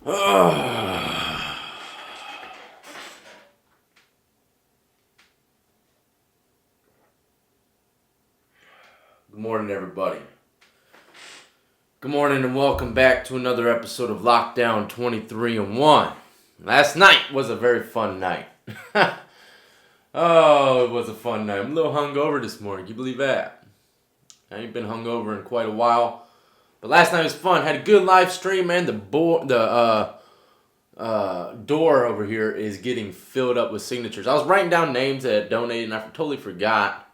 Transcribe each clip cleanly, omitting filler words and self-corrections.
Good morning, everybody. Good morning and welcome back to another episode of Lockdown 23 and 1. Last night was a very fun night. Oh, it was a fun night. I'm a little hungover this morning. Can you believe that? I ain't been hungover in quite a while. But last night was fun. Had a good live stream, man. The door over here is getting filled up with signatures. I was writing down names that donated, and I totally forgot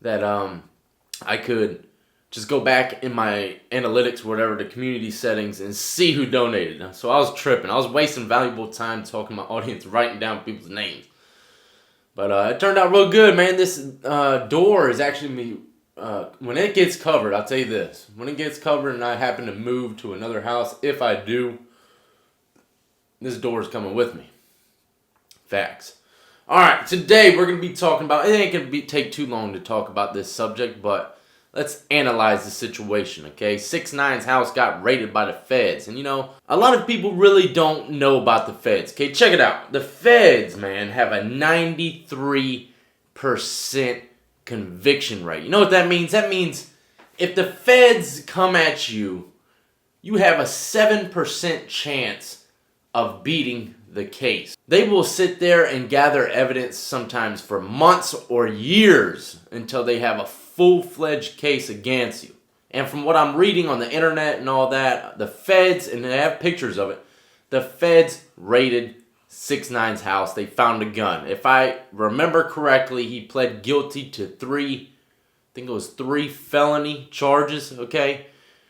that I could just go back in my analytics, whatever, the community settings, and see who donated. So I was tripping. I was wasting valuable time talking to my audience, writing down people's names. But it turned out real good, man. This door is actually when it gets covered, I'll tell you this. When it gets covered and I happen to move to another house, if I do, this door is coming with me. Facts. Alright, today we're going to be talking about, it ain't going to take too long to talk about this subject, but let's analyze the situation, okay? 6ix9ine's house got raided by the feds. And you know, a lot of people really don't know about the feds, okay? Check it out. The feds, man, have a 93% conviction rate. You know what that means? That means if the feds come at you, you have a 7% chance of beating the case. They will sit there and gather evidence sometimes for months or years until they have a full-fledged case against you. And from what I'm reading on the internet and all that, the feds, and they have pictures of it, the feds raided 6ix9ine's house. They found a gun. If I remember correctly, he pled guilty to three felony charges, okay?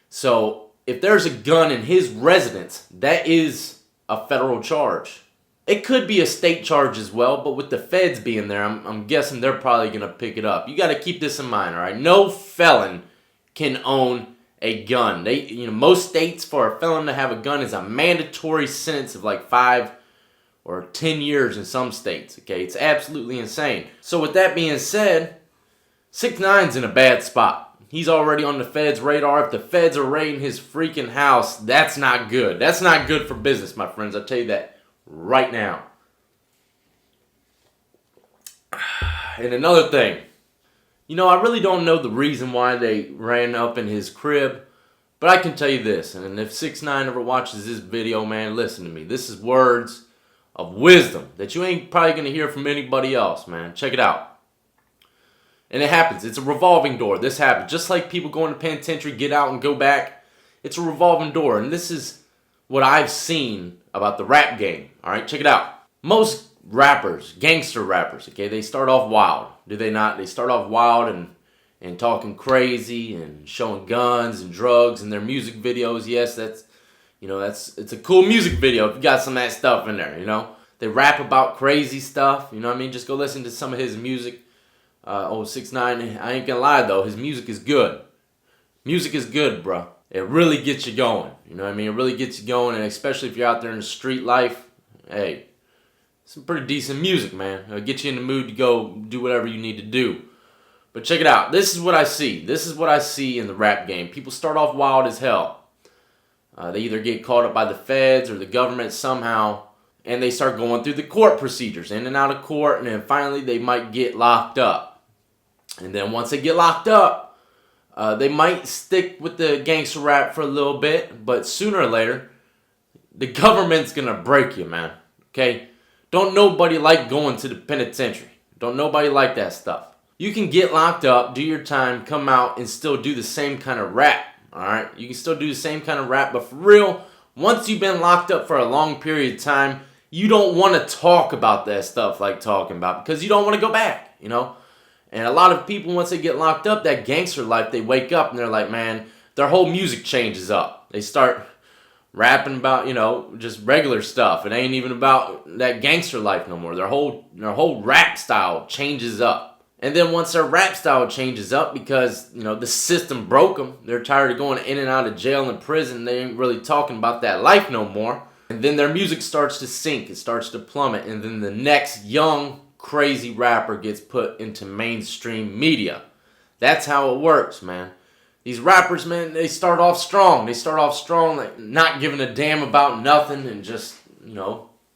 So if there's a gun in his residence, that is a federal charge. It could be a state charge as well, but with the feds being there, I'm guessing they're probably going to pick it up. You got to keep this in mind, all right? No felon can own a gun. Most states, for a felon to have a gun is a mandatory sentence of like 5 or 10 years in some states, okay? It's absolutely insane. So with that being said, 6ix9ine's in a bad spot. He's already on the feds' radar. If the feds are raiding his freaking house, that's not good. That's not good for business, my friends. I'll tell you that right now. And another thing, I really don't know the reason why they ran up in his crib, but I can tell you this, and if 6ix9ine ever watches this video, man, listen to me. This is words of wisdom that you ain't probably going to hear from anybody else, man. Check it out. And it happens. It's a revolving door. This happens. Just like people go into penitentiary, get out and go back. It's a revolving door. And this is what I've seen about the rap game. Alright, check it out. Most rappers, gangster rappers, okay, they start off wild. Do they not? They start off wild and talking crazy and showing guns and drugs in their music videos. Yes, it's a cool music video if you got some of that stuff in there, They rap about crazy stuff, you know what I mean? Just go listen to some of his music. 6ix9ine, I ain't gonna lie though, his music is good. Music is good, bro. It really gets you going, you know what I mean? It really gets you going, and especially if you're out there in the street life, hey, some pretty decent music, man. It'll get you in the mood to go do whatever you need to do. But check it out. This is what I see. This is what I see in the rap game. People start off wild as hell. They either get caught up by the feds or the government somehow, and they start going through the court procedures, in and out of court, and then finally they might get locked up. And then once they get locked up, they might stick with the gangster rap for a little bit, but sooner or later, the government's gonna break you, man. Okay? Don't nobody like going to the penitentiary. Don't nobody like that stuff. You can get locked up, do your time, come out, and still do the same kind of rap. Alright? You can still do the same kind of rap, but for real, once you've been locked up for a long period of time, you don't want to talk about that stuff like talking about, because you don't want to go back, And a lot of people, once they get locked up, that gangster life, they wake up and they're like, man, their whole music changes up. They start rapping about, just regular stuff. It ain't even about that gangster life no more. Their whole rap style changes up. And then once their rap style changes up because, the system broke them, they're tired of going in and out of jail and prison, they ain't really talking about that life no more. And then their music starts to sink, it starts to plummet, and then the next young, crazy rapper gets put into mainstream media. That's how it works, man. These rappers, man, they start off strong. They start off strong, like not giving a damn about nothing and just,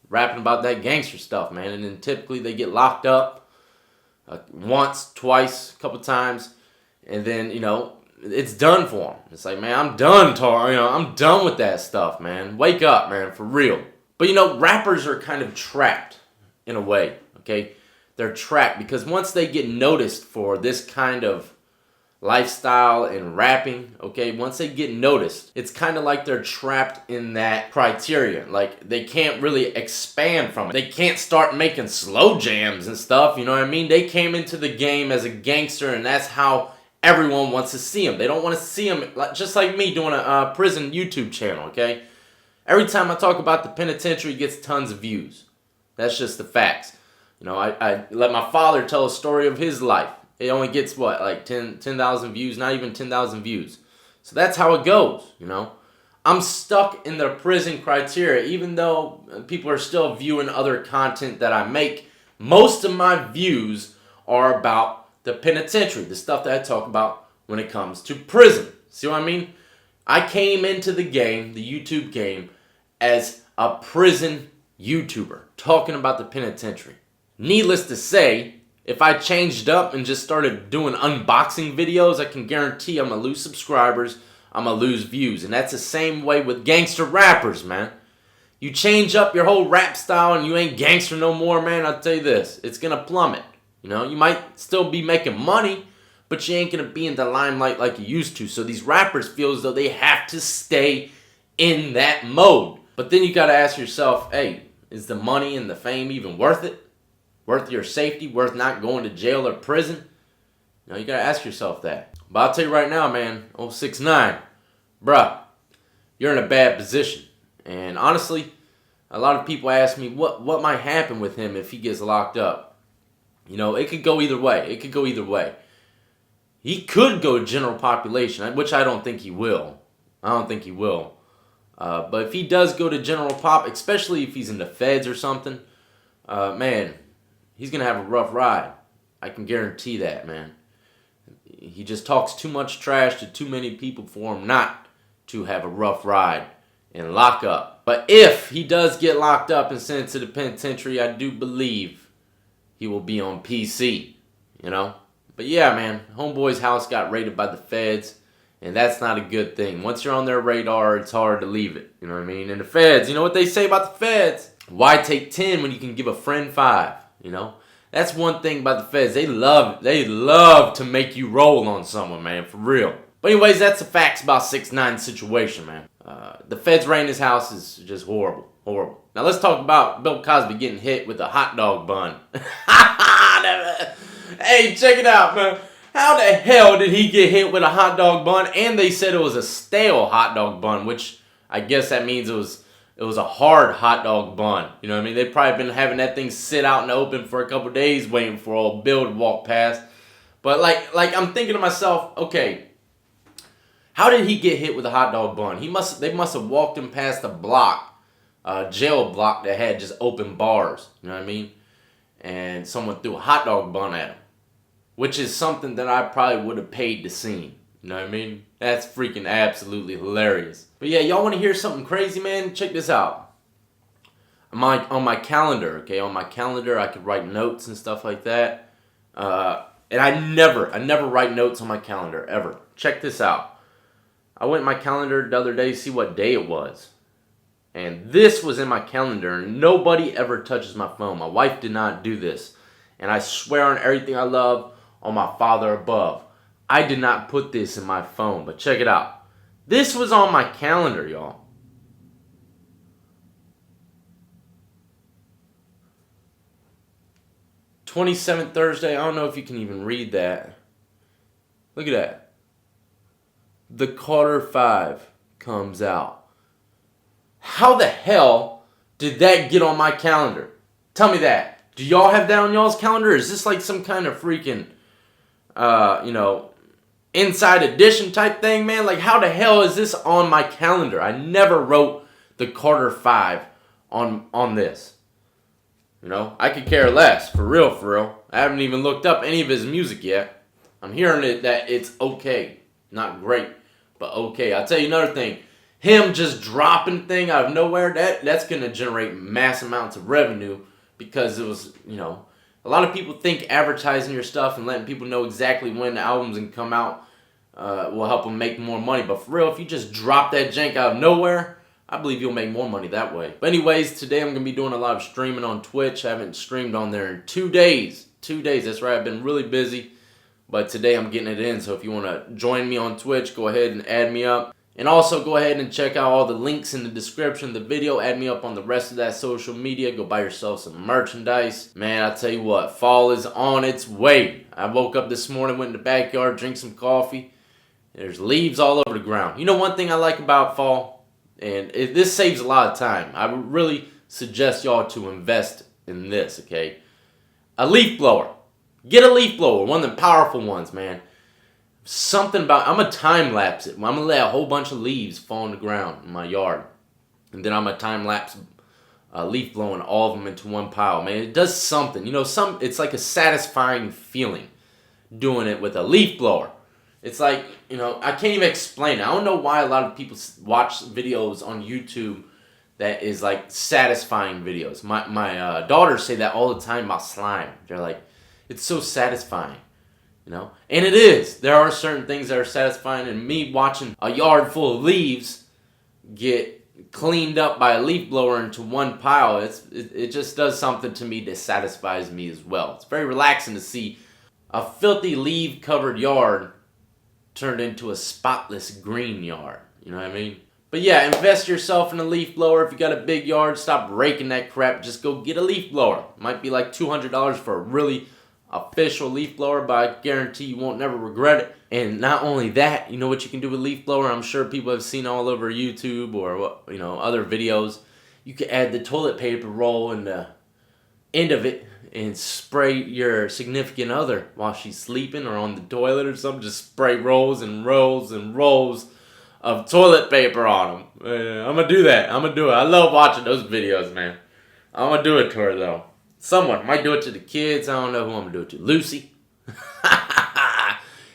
rapping about that gangster stuff, man. And then typically they get locked up once, twice, a couple times, and then, it's done for them. It's like, man, I'm done, I'm done with that stuff, man. Wake up, man, for real. But, rappers are kind of trapped in a way, okay? They're trapped because once they get noticed for this kind of lifestyle and rapping, okay, once they get noticed, it's kind of like they're trapped in that criteria. Like, they can't really expand from it. They can't start making slow jams and stuff, you know what I mean? They came into the game as a gangster, and that's how everyone wants to see them. They don't want to see them, just like me doing a prison YouTube channel, okay? Every time I talk about the penitentiary, it gets tons of views. That's just the facts. I let my father tell a story of his life. It only gets, what, like 10,000 views? Not even 10,000 views. So that's how it goes, I'm stuck in the prison criteria, even though people are still viewing other content that I make. Most of my views are about the penitentiary, the stuff that I talk about when it comes to prison. See what I mean? I came into the game, the YouTube game, as a prison YouTuber, talking about the penitentiary. Needless to say, if I changed up and just started doing unboxing videos, I can guarantee I'm going to lose subscribers, I'm going to lose views. And that's the same way with gangster rappers, man. You change up your whole rap style and you ain't gangster no more, man, I'll tell you this, it's going to plummet. You might still be making money, but you ain't going to be in the limelight like you used to. So these rappers feel as though they have to stay in that mode. But then you got to ask yourself, hey, is the money and the fame even worth it? Worth your safety? Worth not going to jail or prison? You got to ask yourself that. But I'll tell you right now, man, 6ix9ine, bruh, you're in a bad position. And honestly, a lot of people ask me what might happen with him if he gets locked up. It could go either way. He could go general population, which I don't think he will. But if he does go to general pop, especially if he's in the feds or something, man, he's going to have a rough ride. I can guarantee that, man. He just talks too much trash to too many people for him not to have a rough ride and lock up. But if he does get locked up and sent to the penitentiary, I do believe he will be on PC, But yeah, man, homeboy's house got raided by the feds, and that's not a good thing. Once you're on their radar, it's hard to leave it, you know what I mean? And the feds, you know what they say about the feds? Why take 10 when you can give a friend 5, That's one thing about the feds. They love to make you roll on someone, man, for real. But anyways, that's the facts about 6ix9ine's situation, man. The feds raiding his house is just horrible. Now let's talk about Bill Cosby getting hit with a hot dog bun. Hey, check it out, man. How the hell did he get hit with a hot dog bun? And they said it was a stale hot dog bun, which I guess that means it was a hard hot dog bun. You know what I mean? They've probably been having that thing sit out in the open for a couple days waiting for old Bill to walk past. But like I'm thinking to myself, okay, how did he get hit with a hot dog bun? They must have walked him past a block. Jail block that had just open bars, you know what I mean? And someone threw a hot dog bun at him, which is something that I probably would have paid to see, you know what I mean? That's freaking absolutely hilarious. But yeah, y'all want to hear something crazy, man? Check this out. On my calendar, okay, I could write notes and stuff like that. And I never write notes on my calendar, ever. Check this out. I went in my calendar the other day to see what day it was. And this was in my calendar. Nobody ever touches my phone. My wife did not do this. And I swear on everything I love, on my Father above, I did not put this in my phone. But check it out. This was on my calendar, y'all. 27th Thursday. I don't know if you can even read that. Look at that. The Carter 5 comes out. How the hell did that get on my calendar? Tell me that. Do y'all have that on y'all's calendar? Is this like some kind of freaking, inside edition type thing, man? Like, how the hell is this on my calendar? I never wrote the Carter 5 on this. I could care less. For real. I haven't even looked up any of his music yet. I'm hearing that it's okay. not great, but okay. I'll tell you another thing. Him just dropping the thing out of nowhere, that's going to generate mass amounts of revenue because it was, you know, a lot of people think advertising your stuff and letting people know exactly when the albums can come out will help them make more money. But for real, if you just drop that jank out of nowhere, I believe you'll make more money that way. But anyways, today I'm going to be doing a lot of streaming on Twitch. I haven't streamed on there in 2 days. 2 days, that's right. I've been really busy. But today I'm getting it in. So if you want to join me on Twitch, go ahead and add me up. And also go ahead and check out all the links in the description of the video. Add me up on the rest of that social media. Go buy yourself some merchandise. Man, I'll tell you what, fall is on its way. I woke up this morning, went in the backyard, drank some coffee. There's leaves all over the ground. You know one thing I like about fall? And this saves a lot of time. I would really suggest y'all to invest in this, okay? A leaf blower. Get a leaf blower, one of the powerful ones, man. Something about, I'm going to time lapse it. I'm going to let a whole bunch of leaves fall on the ground in my yard. And then I'm going to time lapse leaf blowing all of them into one pile. Man, it does something. You know, it's like a satisfying feeling doing it with a leaf blower. It's like, you know, I can't even explain it. I don't know why a lot of people watch videos on YouTube that is like satisfying videos. My daughters say that all the time about slime. They're like, it's so satisfying. You know, and it is. There are certain things that are satisfying, and me watching a yard full of leaves get cleaned up by a leaf blower into one pile, it just does something to me that satisfies me as well. It's very relaxing to see a filthy leaf-covered yard turned into a spotless green yard. You know what I mean? But yeah, invest yourself in a leaf blower. If you got a big yard, stop raking that crap. Just go get a leaf blower. Might be like $200 for a really official leaf blower, but I guarantee you won't never regret it. And not only that, you know what you can do with leaf blower? I'm sure people have seen all over YouTube or, you know, other videos. You can add the toilet paper roll in the end of it and spray your significant other while she's sleeping or on the toilet or something. Just spray rolls and rolls and rolls of toilet paper on them. I'm gonna do that. I'm gonna do it. I love watching those videos, man. I'm gonna do it to her though. Someone might do it to the kids. I don't know who I'm going to do it to. Lucy.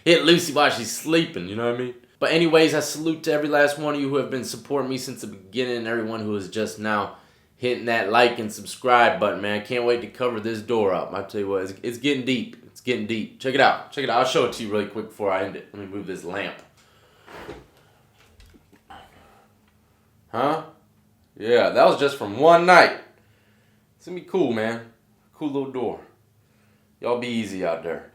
Hit Lucy while she's sleeping, you know what I mean? But anyways, I salute to every last one of you who have been supporting me since the beginning, and everyone who is just now hitting that like and subscribe button, man. I can't wait to cover this door up. I tell you what, it's getting deep. It's getting deep. Check it out. Check it out. I'll show it to you really quick before I end it. Let me move this lamp. Huh? Yeah, that was just from one night. It's going to be cool, man. Cool little door. Y'all be easy out there.